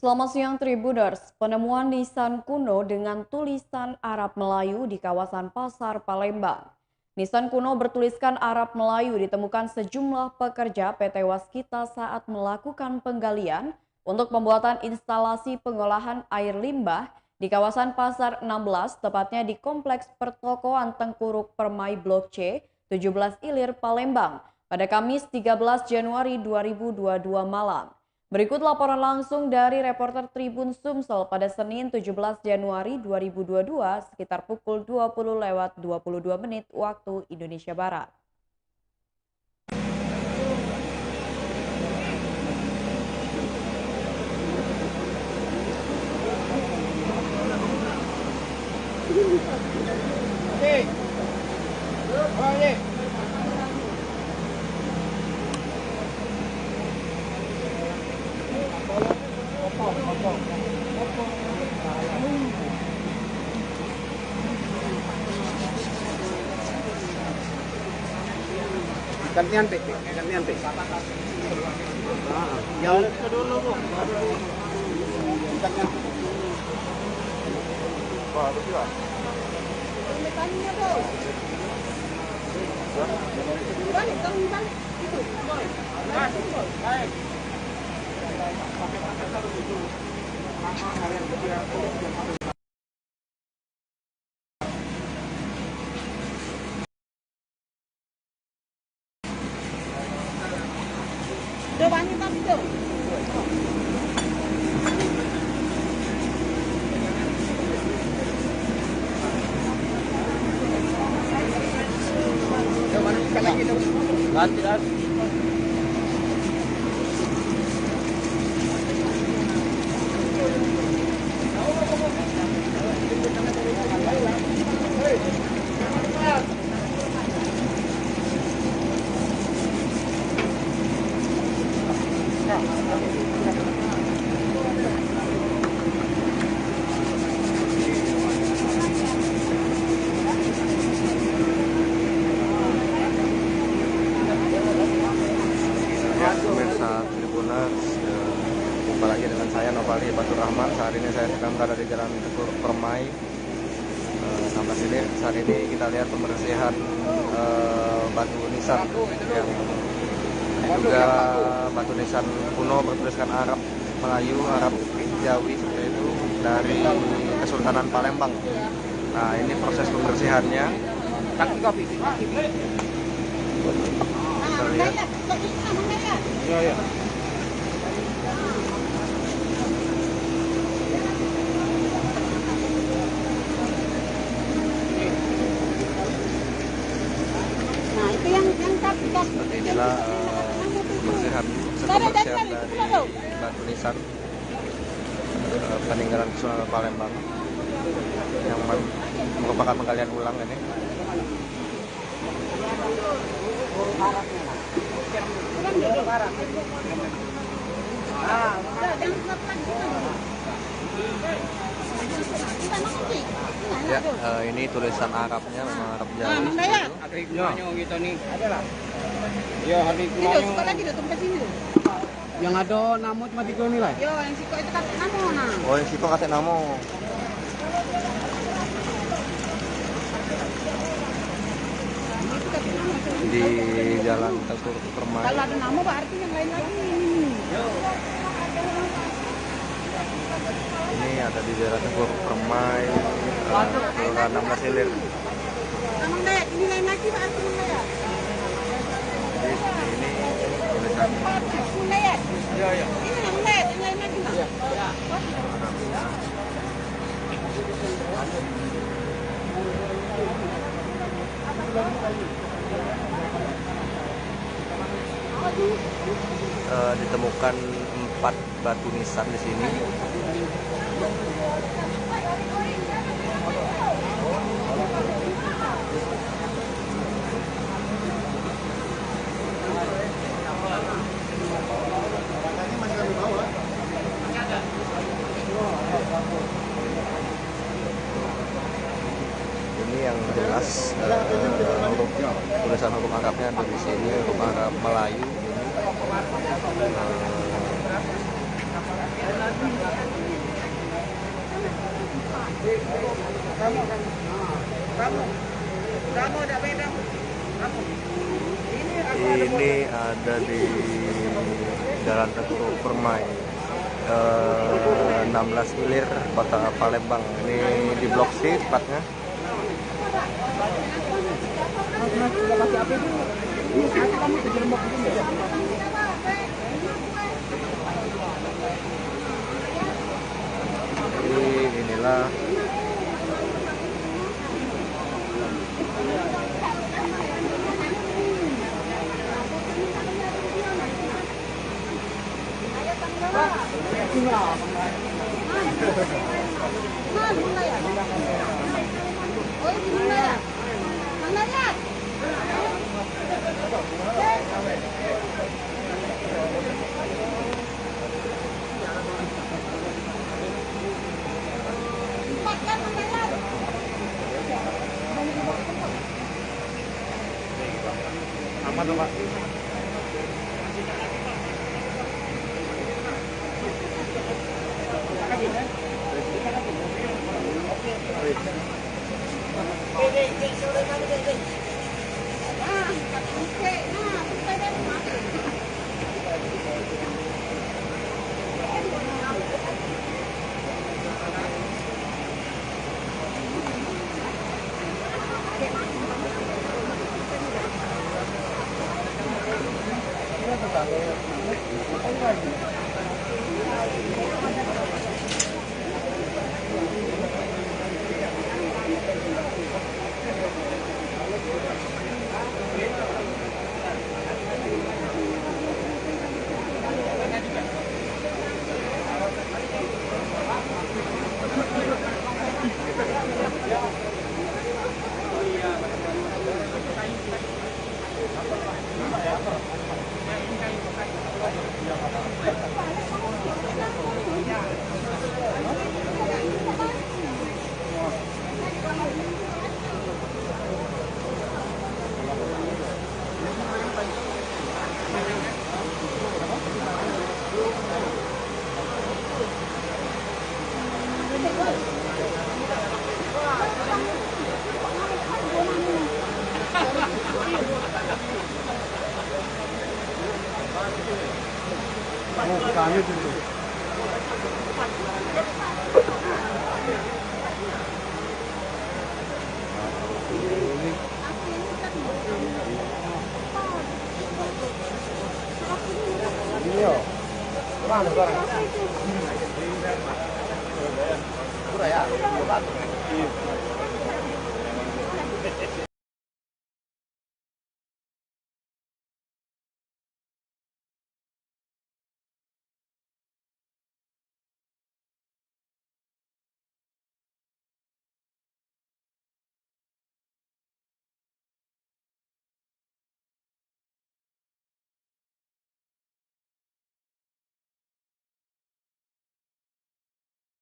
Selamat siang Tribuners, penemuan nisan kuno dengan tulisan Arab Melayu di kawasan Pasar Palembang. Nisan kuno bertuliskan Arab Melayu ditemukan sejumlah pekerja PT Waskita saat melakukan penggalian untuk pembuatan instalasi pengolahan air limbah di kawasan Pasar 16, tepatnya di Kompleks Pertokoan Tengkuruk Permai Blok C, 17 Ilir, Palembang, pada Kamis 13 Januari 2022 malam. Berikut laporan langsung dari reporter Tribun Sumsel pada Senin 17 Januari 2022 sekitar pukul 20:22 waktu Indonesia Barat. Gantian P. Yang itu dulu, Bu. Gantian. Baru juga. Mekannya, Bu. Balik, balik. Itu, boy. Baik. Banyak tapi tuh. Ganti. Pemirsa Tribuners, jumpa lagi dengan saya Novali Batur Rahman. Saat ini saya sedang berada di Jalan Tengkuruk Permai 16 ini. Saat ini kita lihat pembersihan batu nisan yang diduga batu nisan kuno bertuliskan Arab Melayu, Arab Jawi seperti itu dari Kesultanan Palembang. Nah, ini proses pembersihannya. Kita lihat. Ya. Nah, itu yang tak. Inilah pembersihan dari batu nisan peninggalan Kesultanan Palembang yang merupakan penggalian ulang ini. Ya, ini tulisan Arabnya memang Arab Jawa. Ada hikmahnya gitu nih. Ya, ada hikmahnya. Itu suka lagi tempat sini. Yang ada namut mati kau nilai. Yo, yang siko itu kan namo nah. Oh, yang situ kasih namo. Di Jalan Tengkuruk Permai. Kalau ada namo berarti yang lain lagi ini. Ini ada di Jalan Tengkuruk Permai, Kelurahan 16 Ilir. Amang dek, ini lain lagi berarti ya. Jadi seperti ini tulisan Ya. Ya. Ini yang lain lagi. Ya. Arabnya. Ditemukan 4 batu nisan di sini. Ini yang jelas tulisan huruf Arabnya ada di sini, huruf Arab Melayu ini. Kamu udah beda. Kamu. Ini ada di Jalan Teguh Permai, 16 Ilir, Kota Palembang. Ini di Blok C tepatnya. Jadi inilah aman tuh Pak. Kami dulu. Ini yo. Mana sekarang? Kurang ya.